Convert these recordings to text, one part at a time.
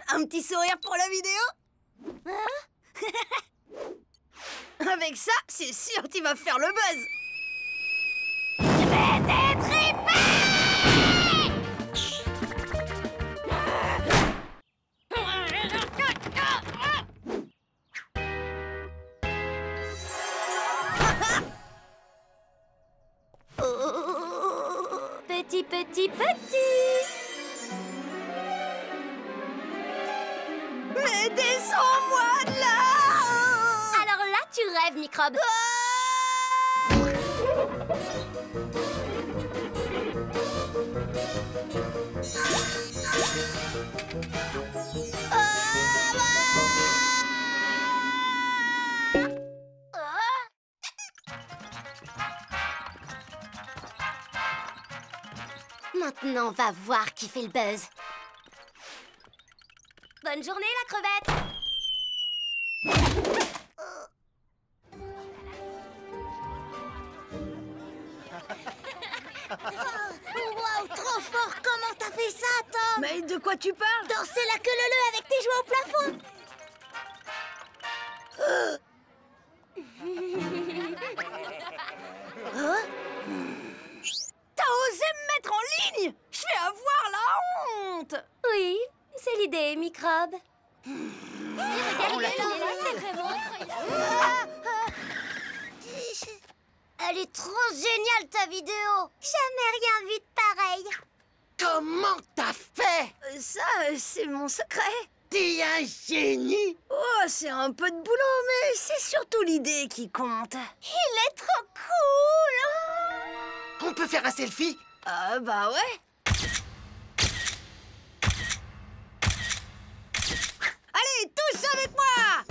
Un petit sourire pour la vidéo? Avec ça, c'est sûr tu vas faire le buzz. Je vais t'étriper! Petit, petit, petit. Mais descends-moi de là! Alors là, tu rêves, microbe. Maintenant, on va voir qui fait le buzz. Bonne journée, la crevette. Wow, trop fort! Comment t'as fait ça, Tom? Mais de quoi tu parles? Danser la queue leu avec tes jouets au plafond! T'as osé me mettre en ligne? Je vais avoir la honte! Oui, c'est l'idée, microbe. Regardez, c'est vraiment incroyable. Elle est trop géniale, ta vidéo! Jamais rien vu de pareil! Comment t'as fait? Ça, c'est mon secret. T'es un génie! Oh, c'est un peu de boulot, mais c'est surtout l'idée qui compte. Il est trop cool! On peut faire un selfie? Ah bah ouais. Allez, tous avec moi!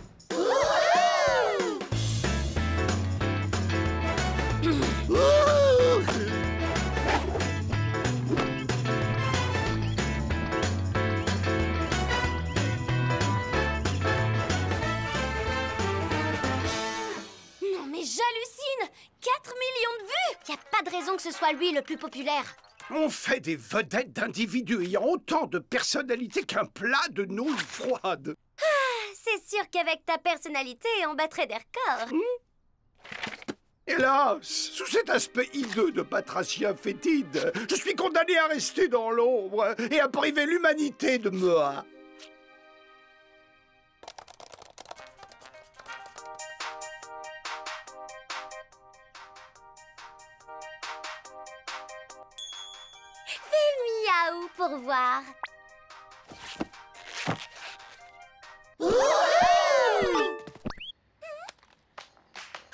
Non mais j'hallucine! 4 millions de vues! Y a pas de raison que ce soit lui le plus populaire. On fait des vedettes d'individus ayant autant de personnalité qu'un plat de nouilles froides. C'est sûr qu'avec ta personnalité, on battrait des records. Hélas, sous cet aspect hideux de batracien fétide, je suis condamné à rester dans l'ombre et à priver l'humanité de moi. Fais miaou pour voir.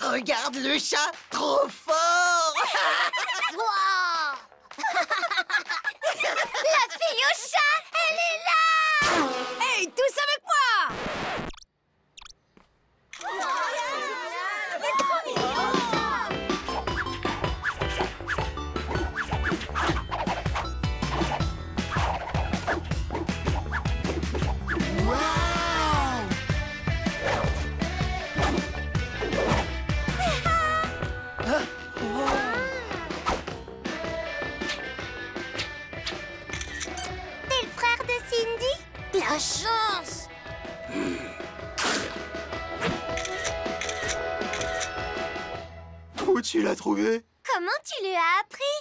Regarde le chat, trop fort! Wow! La fille au chat, elle est là! Hey, tous avec moi! T'es le frère de Cindy? La chance! Où tu l'as trouvé? Comment tu lui as appris?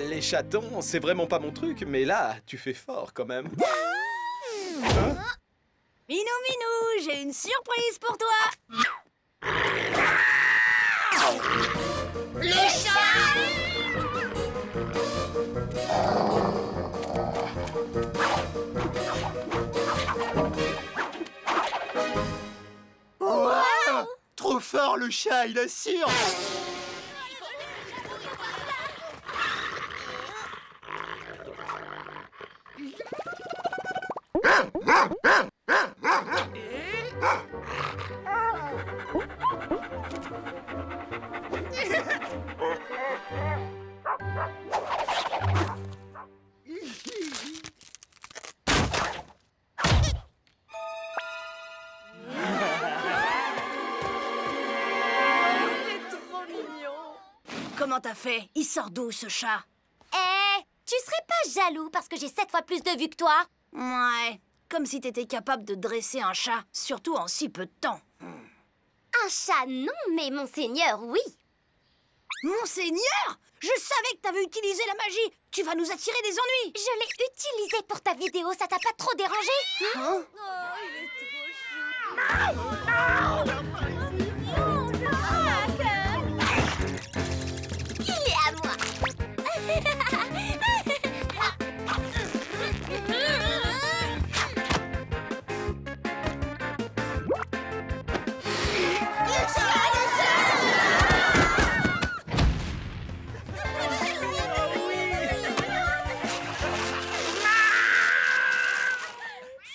Les chatons, c'est vraiment pas mon truc, mais là, tu fais fort quand même. Minou, Minou, j'ai une surprise pour toi! Le chat! Wow! Trop fort le chat, il assure! comment t'as fait? Il sort d'où, ce chat? Eh, tu serais pas jaloux parce que j'ai 7 fois plus de vues que toi? Ouais, comme si t'étais capable de dresser un chat, surtout en si peu de temps. Un chat, non, mais monseigneur, oui. Monseigneur! Je savais que t'avais utilisé la magie! Tu vas nous attirer des ennuis! Je l'ai utilisé pour ta vidéo, ça t'a pas trop dérangé? Hein? Oh, il est trop chou. Il est à moi.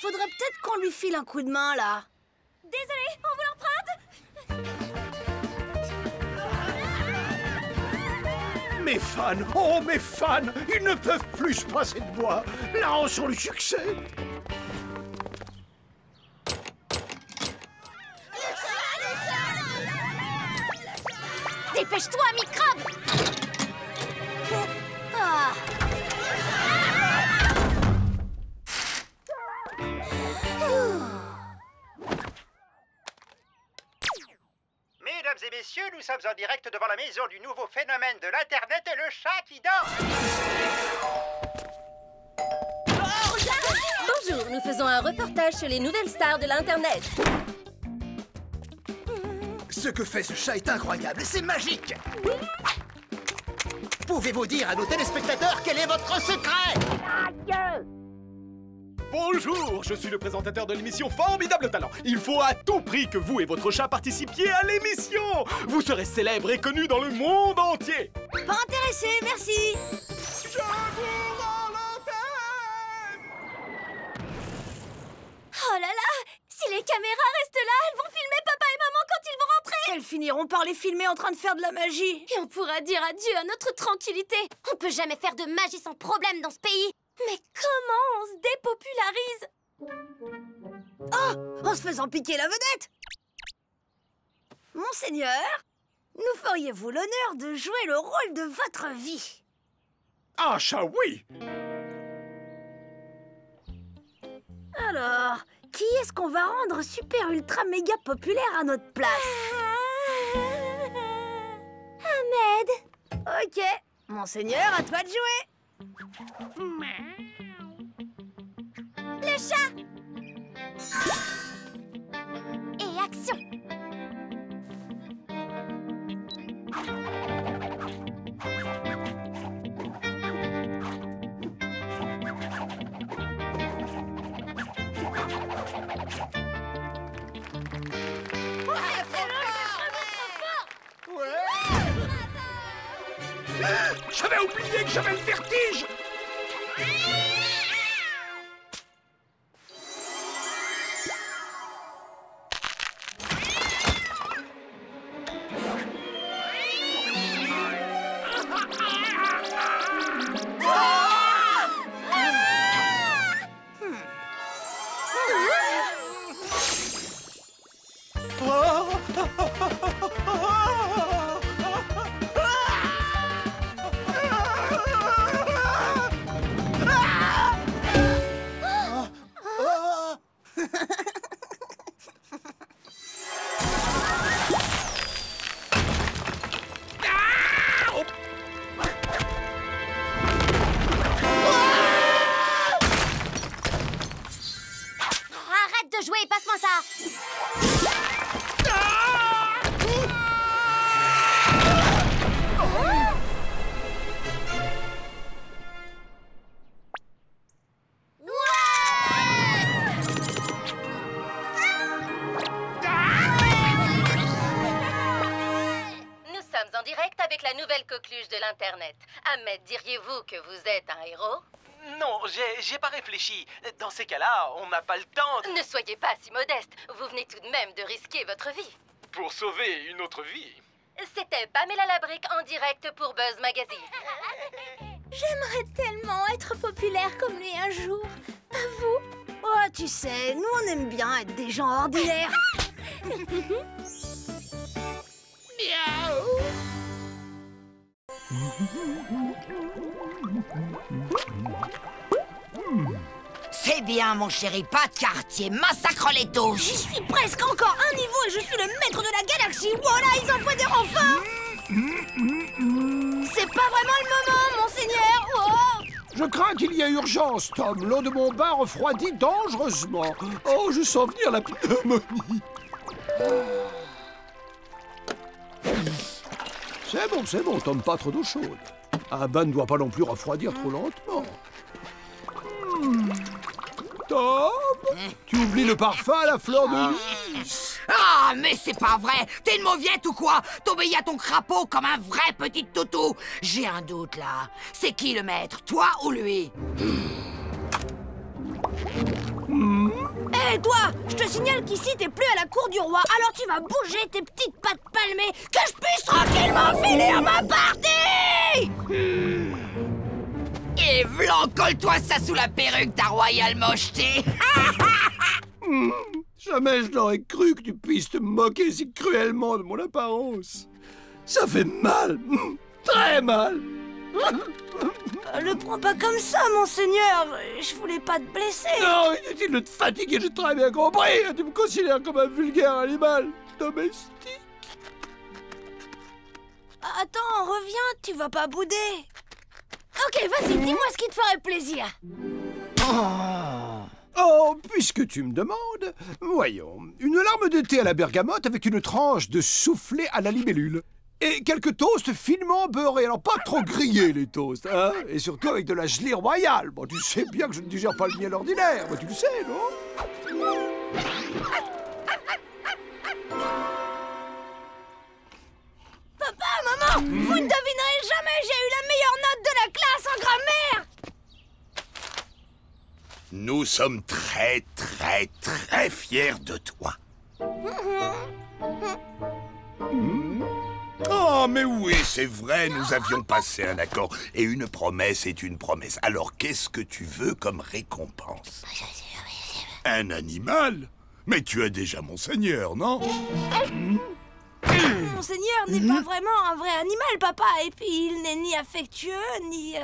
Faudrait peut-être qu'on lui file un coup de main, là. Désolée, on vous l'emprunte? Mes fans, oh mes fans, ils ne peuvent plus se passer de moi. Là, on sent le succès. Dépêche-toi, microbe! Ah. Mesdames et messieurs, nous sommes en direct devant la maison du nouveau phénomène de l'Internet et le chat qui dort. Bonjour, nous faisons un reportage sur les nouvelles stars de l'Internet. Ce que fait ce chat est incroyable, c'est magique. Pouvez-vous dire à nos téléspectateurs quel est votre secret? Bonjour, je suis le présentateur de l'émission Formidable Talent. Il faut à tout prix que vous et votre chat participiez à l'émission. Vous serez célèbre et connu dans le monde entier. Pas intéressé, merci. Je vous rends l'antenne. Oh là là! Si les caméras restent là, elles vont filmer papa et maman quand ils vont rentrer! Elles finiront par les filmer en train de faire de la magie. Et on pourra dire adieu à notre tranquillité. On peut jamais faire de magie sans problème dans ce pays. Mais comment on se dépopularise? Oh, en se faisant piquer la vedette. Monseigneur, nous feriez-vous l'honneur de jouer le rôle de votre vie? Ah, chat, oui. Alors, qui est-ce qu'on va rendre super ultra méga populaire à notre place? Ahmed! Ok, Monseigneur, à toi de jouer. Le chat! Et action! J'avais oublié que j'avais le vertige. Arrête de jouer, passe-moi ça! Nous sommes en direct avec la nouvelle coqueluche de l'Internet. Ahmed, diriez-vous que vous êtes un héros? Non, j'ai pas réfléchi. Dans ces cas-là, on n'a pas le temps Ne soyez pas si modeste. Vous venez tout de même de risquer votre vie. pour sauver une autre vie. C'était Pamela Labrique en direct pour Buzz Magazine. J'aimerais tellement être populaire comme lui un jour. Pas vous? Oh, tu sais, nous on aime bien être des gens ordinaires. Miaou. C'est bien, mon chéri, pas de quartier, massacre les touches. J'y suis presque encore un niveau et je suis le maître de la galaxie. Voilà, ils envoient des renforts. C'est pas vraiment le moment, monseigneur. Oh. Je crains qu'il y ait urgence, Tom. L'eau de mon bain refroidit dangereusement. Oh, je sens venir la pneumonie. C'est bon, Tom, pas trop d'eau chaude. Un bain ne doit pas non plus refroidir trop lentement. Tom, tu oublies le parfum à la fleur de lys. Ah, mais c'est pas vrai. T'es une mauviette ou quoi? T'obéis à ton crapaud comme un vrai petit toutou. J'ai un doute, là. C'est qui le maître, toi ou lui? Hé, toi, je te signale qu'ici, t'es plus à la cour du roi. Alors tu vas bouger tes petites pattes palmées, que je puisse tranquillement finir ma partie. Et v'lan, colle-toi ça sous la perruque, ta royale mocheté. Jamais je n'aurais cru que tu puisses te moquer si cruellement de mon apparence. Ça fait mal, très mal. Le prends pas comme ça, monseigneur. Je voulais pas te blesser. Non, inutile de te fatiguer, j'ai très bien compris. Tu me considères comme un vulgaire animal domestique. Attends, reviens, tu vas pas bouder. Ok, vas-y, dis-moi ce qui te ferait plaisir. Oh, puisque tu me demandes, voyons, une larme de thé à la bergamote avec une tranche de soufflé à la libellule. Et quelques toasts finement beurrés, alors pas trop grillés les toasts, hein. Et surtout avec de la gelée royale. Bon, tu sais bien que je ne digère pas le miel ordinaire, tu le sais, non? Papa, maman, vous ne devinerez jamais, j'ai eu la meilleure note de la classe en grammaire. Nous sommes très, très, très fiers de toi. Oh, mais oui, c'est vrai, nous avions passé un accord. Et une promesse est une promesse. Alors, qu'est-ce que tu veux comme récompense? Un animal? Mais tu as déjà Monseigneur, non? Monseigneur n'est pas vraiment un vrai animal, papa. Et puis, il n'est ni affectueux, ni...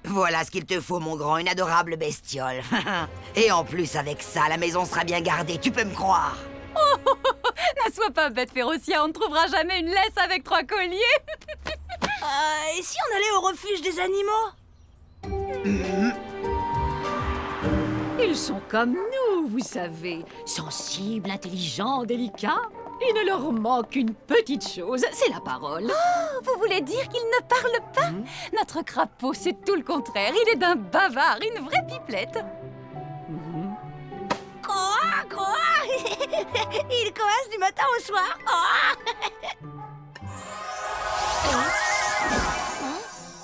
Voilà ce qu'il te faut, mon grand, une adorable bestiole. Et en plus, avec ça, la maison sera bien gardée, tu peux me croire. Ne sois pas bête, Férocia, on ne trouvera jamais une laisse avec 3 colliers. Et si on allait au refuge des animaux? Ils sont comme nous, vous savez. Sensibles, intelligents, délicats. Il ne leur manque qu'une petite chose, c'est la parole. Oh, vous voulez dire qu'ils ne parlent pas? Notre crapaud, c'est tout le contraire. Il est d'un bavard, une vraie pipelette. Croa, croa. Il coasse du matin au soir.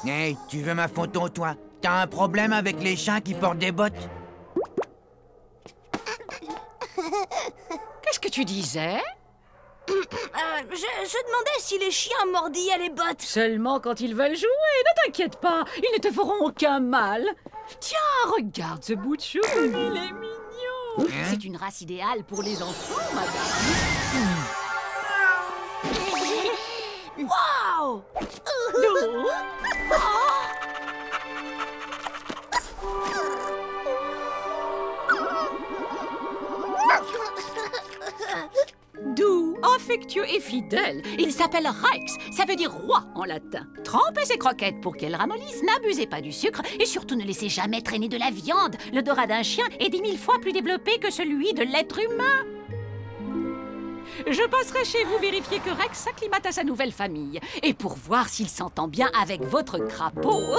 Hey, tu veux ma photo, toi? T'as un problème avec les chiens qui portent des bottes? Qu'est-ce que tu disais? Je demandais si les chiens mordillaient les bottes. Seulement quand ils veulent jouer, ne t'inquiète pas, ils ne te feront aucun mal. Tiens, regarde ce bout de chou, il est mignon. C'est une race idéale pour les enfants, madame. Waouh! Doux, affectueux et fidèle. Il s'appelle Rex, ça veut dire roi en latin. Trempez ces croquettes pour qu'elles ramollissent, n'abusez pas du sucre et surtout ne laissez jamais traîner de la viande. L'odorat d'un chien est 10 000 fois plus développé que celui de l'être humain. Je passerai chez vous vérifier que Rex s'acclimate à sa nouvelle famille. Et pour voir s'il s'entend bien avec votre crapaud.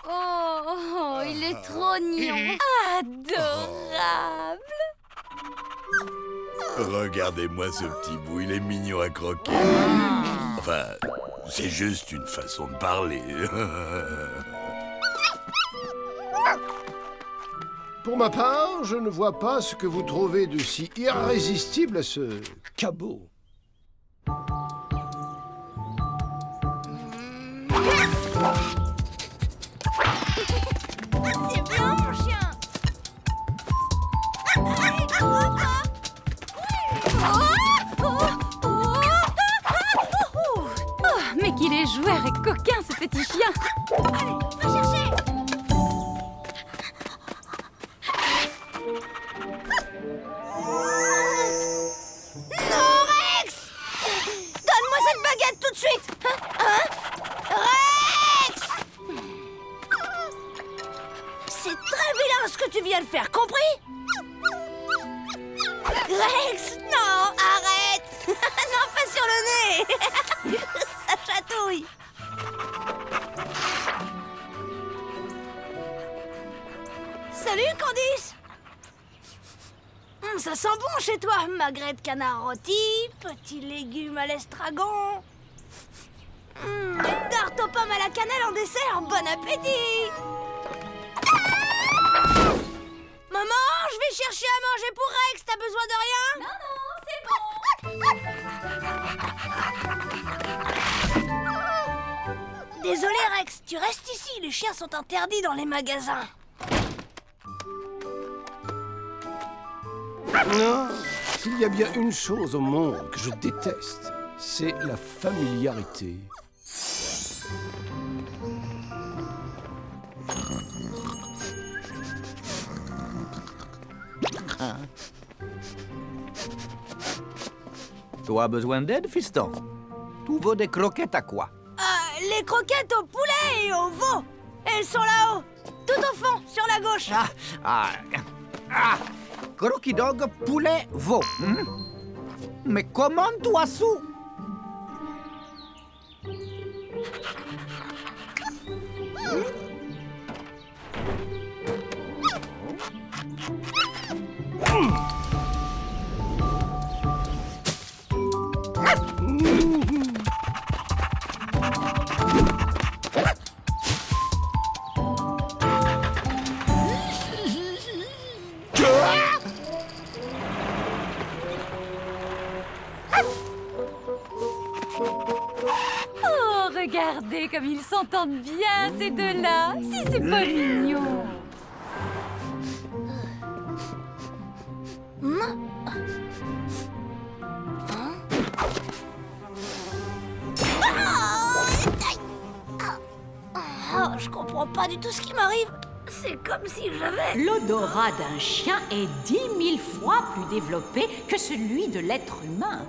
Oh, il est trop mignon. Adorable. Regardez-moi ce petit bout, il est mignon à croquer. Enfin, c'est juste une façon de parler. Pour ma part, je ne vois pas ce que vous trouvez de si irrésistible à ce cabot. C'est bien, mon chien. est joueur et coquin, ce petit chien. Allez, va chercher. Non, Rex! Donne-moi cette baguette tout de suite. Hein? Rex! C'est très vilain ce que tu viens de faire, compris? Rex, non, arrête. Non, pas sur le nez. Ça chatouille. Salut, Candice. Ça sent bon chez toi. Magret de canard rôti, petits légumes à l'estragon. Une tarte aux pommes à la cannelle en dessert. Bon appétit. Maman, je vais chercher à manger pour Rex. T'as besoin de rien? Non, c'est bon. Désolé, Rex. Tu restes ici. Les chiens sont interdits dans les magasins. Non, s'il y a bien une chose au monde que je déteste, c'est la familiarité. Tu as besoin d'aide, fiston? Tu veux des croquettes à quoi? Les croquettes au poulet et au veau. Elles sont là-haut, tout au fond, sur la gauche. Croquis dog, poulet, veau. Mais comment tu as su? Oh, regardez comme ils s'entendent bien, ces deux-là. Si c'est pas mignon. Oh, je comprends pas du tout ce qui m'arrive. C'est comme si j'avais... L'odorat d'un chien est 10 000 fois plus développé que celui de l'être humain.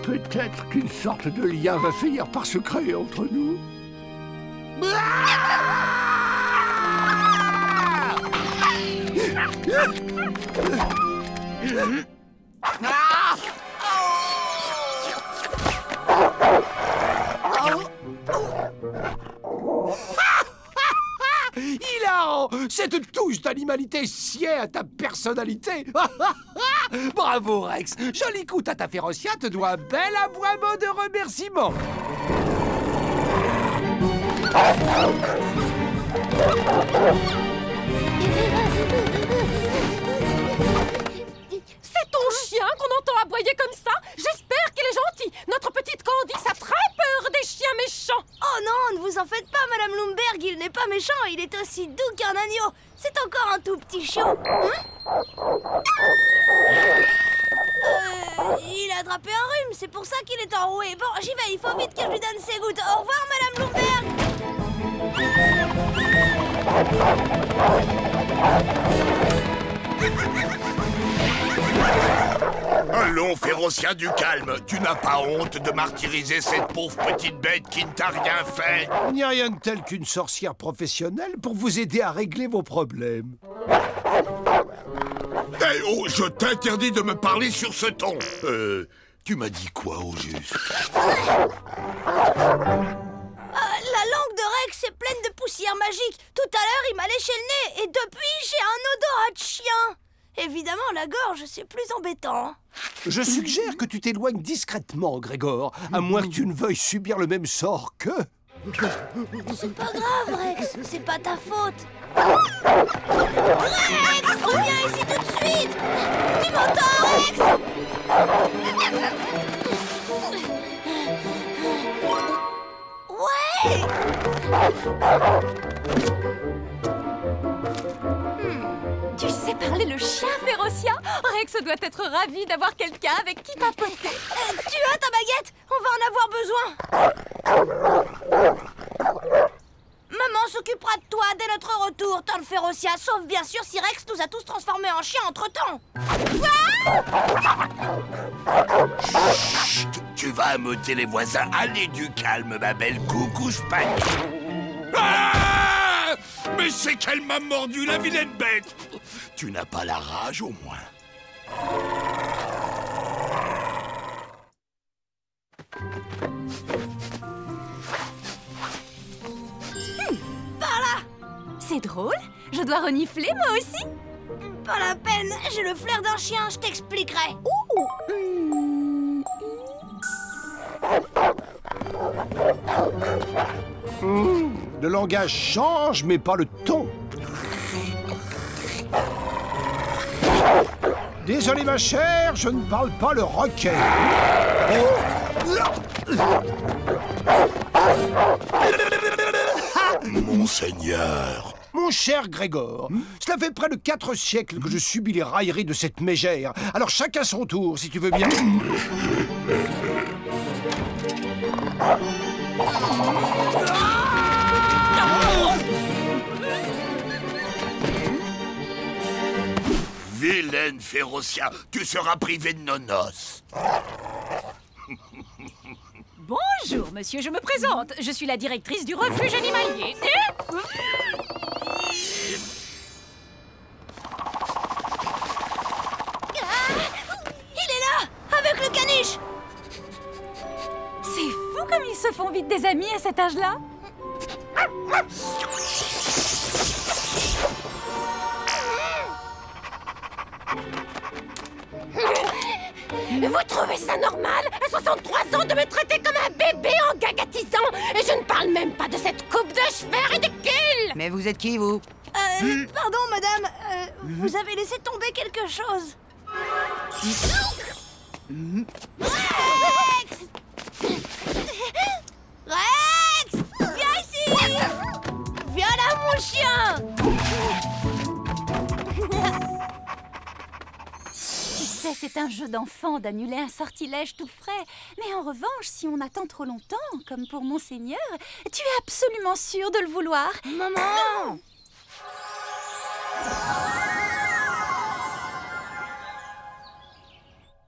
Peut-être qu'une sorte de lien va finir par se créer entre nous. Hilarant! Cette touche d'animalité sied à ta personnalité. Bravo, Rex. Joli coup, Tata Férocia te doit un bel aboiement de remerciement. C'est ton chien qu'on entend aboyer comme ça? J'espère qu'il est gentil. Notre petite Candice a très peur des chiens méchants. Oh non, ne vous en faites pas, Madame Lumberg. Il n'est pas méchant, il est aussi doux qu'un agneau. C'est encore un tout petit chiot. Il a attrapé un rhume, c'est pour ça qu'il est enroué. Bon, j'y vais, il faut vite que je lui donne ses gouttes. Au revoir, Madame Lumberg. Allons, Férocia, du calme. Tu n'as pas honte de martyriser cette pauvre petite bête qui ne t'a rien fait? Il n'y a rien de tel qu'une sorcière professionnelle pour vous aider à régler vos problèmes. Eh oh, je t'interdis de me parler sur ce ton. Tu m'as dit quoi au juste? La langue de Rex est pleine de poussière magique. Tout à l'heure, il m'a léché le nez et depuis, j'ai un odorat de chien. Évidemment, la gorge, c'est plus embêtant. Je suggère que tu t'éloignes discrètement, Grégor, à moins que tu ne veuilles subir le même sort que... C'est pas grave, Rex, c'est pas ta faute. Rex, reviens ici tout de suite. Tu m'entends, Rex? Ouais. Tu sais parler le chien, Férocia? Rex doit être ravi d'avoir quelqu'un avec qui papoter. Tu as ta baguette? On va en avoir besoin. Maman s'occupera de toi dès notre retour, Tante Férocia, sauf bien sûr si Rex nous a tous transformés en chiens entre-temps. Chut, tu vas ameuter les voisins. Allez du calme, ma belle coucouche panique. Ah! Mais c'est qu'elle m'a mordu, la vilaine bête. Tu n'as pas la rage, au moins. Par là. C'est drôle. Je dois renifler, moi aussi. Pas la peine, j'ai le flair d'un chien, je t'expliquerai. Le langage change, mais pas le ton. Désolé, ma chère, je ne parle pas le roquet. Monseigneur. Mon cher Grégor, cela fait près de 4 siècles que je subis les railleries de cette mégère. Alors chacun son tour, si tu veux bien. Vilaine Férocia, tu seras privé de nos noces. Bonjour, monsieur, je me présente. Je suis la directrice du refuge animalier. Il est là, avec le caniche. C'est fou comme ils se font vite des amis à cet âge-là. Vous trouvez ça normal, à 63 ans, de me traiter comme un bébé en gagatisant? Et je ne parle même pas de cette coupe de cheveux ridicule! Mais vous êtes qui, vous? Pardon, madame, vous avez laissé tomber quelque chose. Rex! Rex! Viens ici! Viens là, mon chien! Tu sais, c'est un jeu d'enfant d'annuler un sortilège tout frais. Mais en revanche, si on attend trop longtemps, comme pour Monseigneur, tu es absolument sûr de le vouloir. Maman!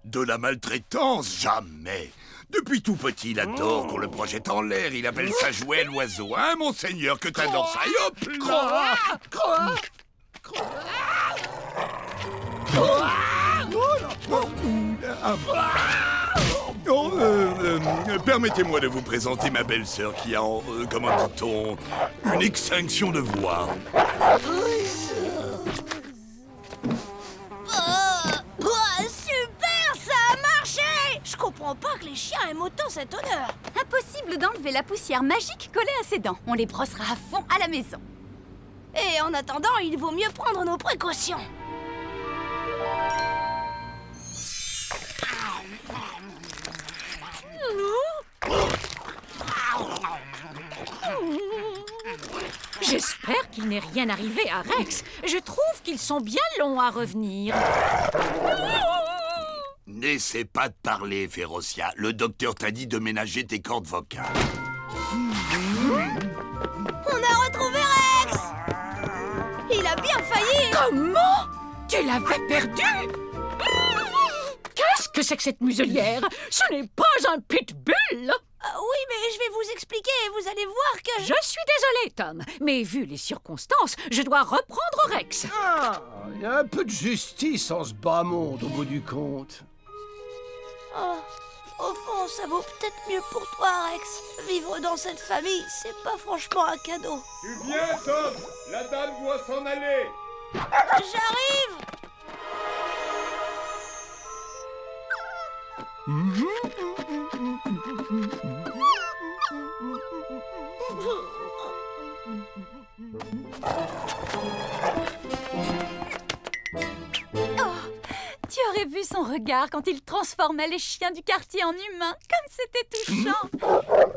De la maltraitance, jamais. Depuis tout petit, il adore qu'on le projette en l'air. Il appelle ça jouet l'oiseau. Hein, Monseigneur, que t'adores ça. Et hop là! Permettez-moi de vous présenter ma belle-sœur qui a, comment dit-on, une extinction de voix. Super, ça a marché! Je comprends pas que les chiens aiment autant cet honneur. Impossible d'enlever la poussière magique collée à ses dents. On les brossera à fond à la maison. Et en attendant, il vaut mieux prendre nos précautions. J'espère qu'il n'est rien arrivé à Rex. Je trouve qu'ils sont bien longs à revenir. N'essaie pas de parler, Férocia. Le docteur t'a dit de ménager tes cordes vocales. On a retrouvé Rex! Il a bien failli! Comment? Tu l'avais perdu? Qu'est-ce que c'est que cette muselière? Ce n'est pas un pitbull! Oui, mais je vais vous expliquer et vous allez voir que... Je suis désolée, Tom, mais vu les circonstances, je dois reprendre Rex. Ah, il y a un peu de justice en ce bas monde, au bout du compte. Oh, au fond, ça vaut peut-être mieux pour toi, Rex. Vivre dans cette famille, c'est pas franchement un cadeau. Tu viens, Tom? La dame doit s'en aller. J'arrive! Oh, tu aurais vu son son regard quand il transformait les chiens du quartier en humains. Comme c'était touchant.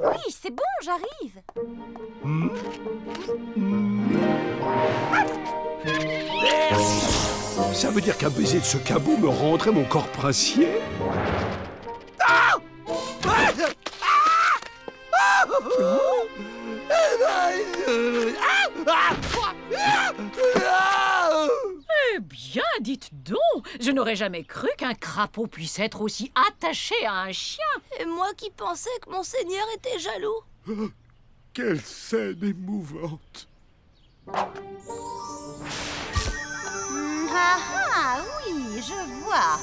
Oui, c'est bon, j'arrive. Ça veut dire qu'un baiser de ce cabot me rendrait mon corps princier? Eh bien, dites donc, je n'aurais jamais cru qu'un crapaud puisse être aussi attaché à un chien. Et moi qui pensais que Monseigneur était jaloux. Quelle scène émouvante! Ah, oui, je vois.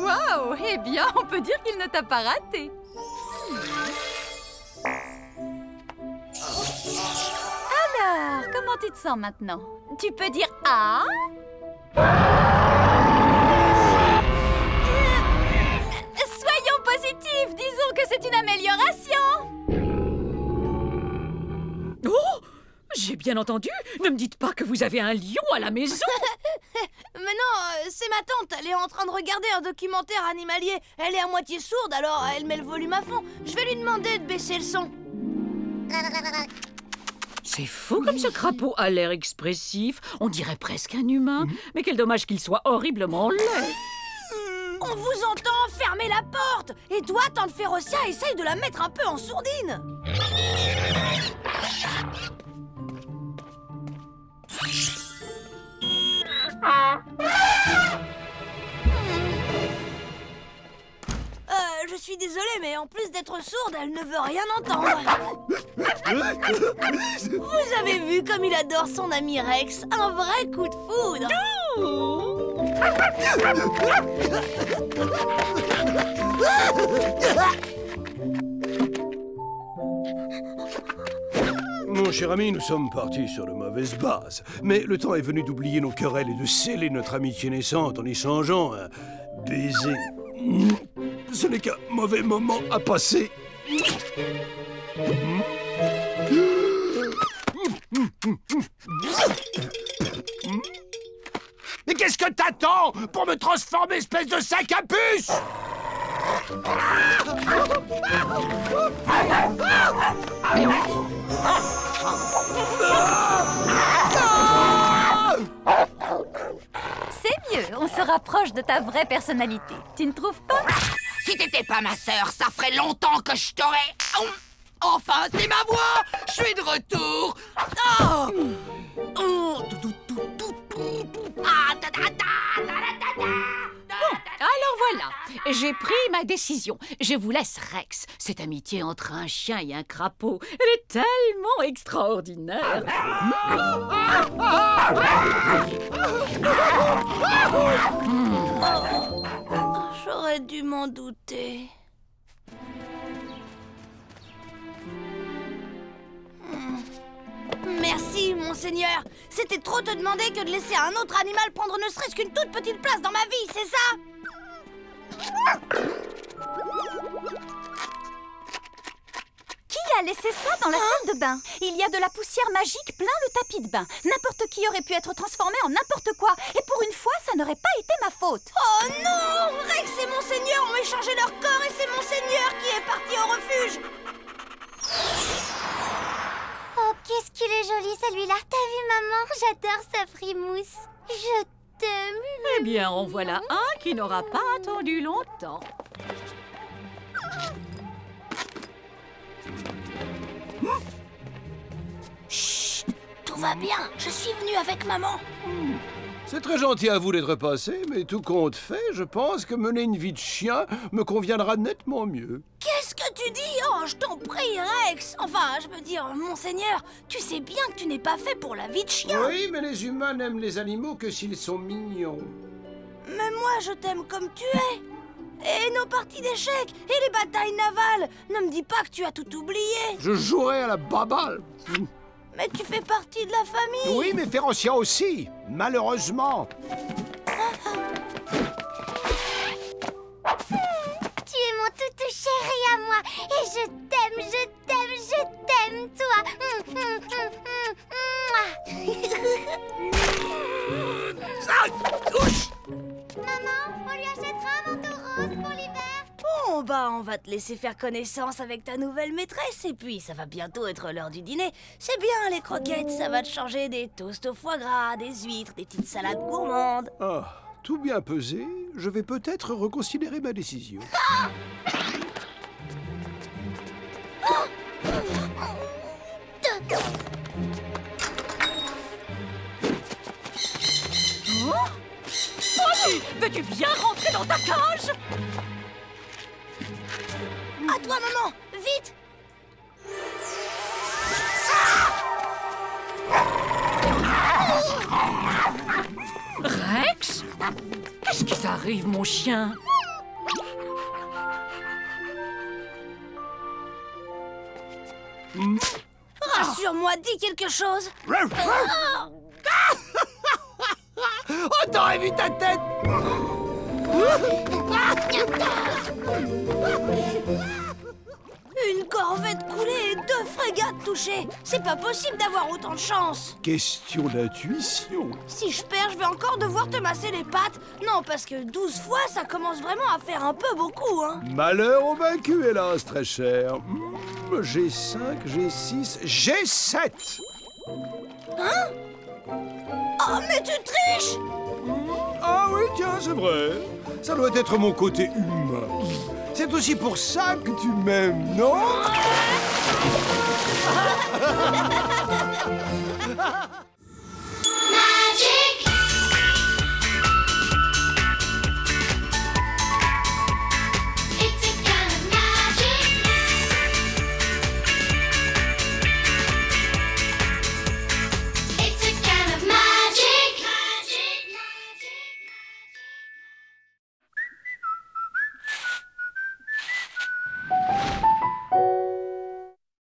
Waouh, eh bien, on peut dire qu'il ne t'a pas raté. Alors, comment tu te sens maintenant? Tu peux dire « Ah ». Soyons positifs, disons que c'est une amélioration. Oh, j'ai bien entendu. Ne me dites pas que vous avez un lion à la maison. Mais non, c'est ma tante, elle est en train de regarder un documentaire animalier. Elle est à moitié sourde, alors elle met le volume à fond. Je vais lui demander de baisser le son. C'est fou comme ce crapaud a l'air expressif. On dirait presque un humain. Mais quel dommage qu'il soit horriblement laid. On vous entend, fermez la porte. Et toi, tante Férocia, essaye de la mettre un peu en sourdine. Je suis désolée, mais en plus d'être sourde, elle ne veut rien entendre. Vous avez vu comme il adore son ami Rex? Un vrai coup de foudre. Mon cher ami, nous sommes partis sur de mauvaises bases. Mais le temps est venu d'oublier nos querelles et de sceller notre amitié naissante en échangeant un baiser. Ce n'est qu'un mauvais moment à passer. Mais qu'est-ce que t'attends pour me transformer, espèce de sac à puce? C'est mieux, on se rapproche de ta vraie personnalité. Tu ne trouves pas? Si t'étais pas ma sœur, ça ferait longtemps que je t'aurais... Enfin, c'est ma voix! Je suis de retour! Oh! Alors voilà, j'ai pris ma décision. Je vous laisse Rex. Cette amitié entre un chien et un crapaud, elle est tellement extraordinaire. J'aurais dû m'en douter. Merci, Monseigneur. C'était trop te demander que de laisser un autre animal prendre ne serait-ce qu'une toute petite place dans ma vie, c'est ça? Qui a laissé ça dans la salle de bain? Il y a de la poussière magique plein le tapis de bain. N'importe qui aurait pu être transformé en n'importe quoi. Et pour une fois, ça n'aurait pas été ma faute. Oh non! Rex et Monseigneur ont échangé leur corps et c'est Monseigneur qui est parti au refuge. Oh, qu'est-ce qu'il est joli celui-là. T'as vu, maman? J'adore sa frimousse. Je t'aime. Eh bien, en voilà un qui n'aura pas attendu longtemps. Chut! Tout va bien. Je suis venue avec maman. C'est très gentil à vous d'être passé, mais tout compte fait, je pense que mener une vie de chien me conviendra nettement mieux. Qu'est-ce que tu dis? Oh, je t'en prie, Rex. Enfin, je veux dire, Monseigneur, tu sais bien que tu n'es pas fait pour la vie de chien. Oui, mais les humains n'aiment les animaux que s'ils sont mignons. Mais moi, je t'aime comme tu es. Et nos parties d'échecs, et les batailles navales. Ne me dis pas que tu as tout oublié. Je jouerai à la baballe. Mais tu fais partie de la famille. Oui, mais Férocia aussi, malheureusement. Tu es mon toutou chéri à moi. Et je t'aime, je t'aime, je t'aime, toi. Ça touche! Maman, toi, on va te laisser faire connaissance avec ta nouvelle maîtresse. Et puis, ça va bientôt être l'heure du dîner. C'est bien, les croquettes, ça va te changer des toasts au foie gras, des huîtres, des petites salades gourmandes. Ah, tout bien pesé, je vais peut-être reconsidérer ma décision. Polly, veux-tu bien rentrer dans ta cage? À toi, maman, vite! Rex? Qu'est-ce qui t'arrive, mon chien? Rassure-moi, dis quelque chose. Oh, t'aurais vu ta tête! Une corvette coulée et 2 frégates touchées. C'est pas possible d'avoir autant de chance. Question d'intuition. Si je perds, je vais encore devoir te masser les pattes. Non, parce que 12 fois, ça commence vraiment à faire un peu beaucoup, hein. Malheur au vaincu, hélas, très cher. J'ai 5, j'ai 6, j'ai 7. Hein? Oh, mais tu triches! Ah oui, tiens, c'est vrai. Ça doit être mon côté humain. C'est aussi pour ça que tu m'aimes, non?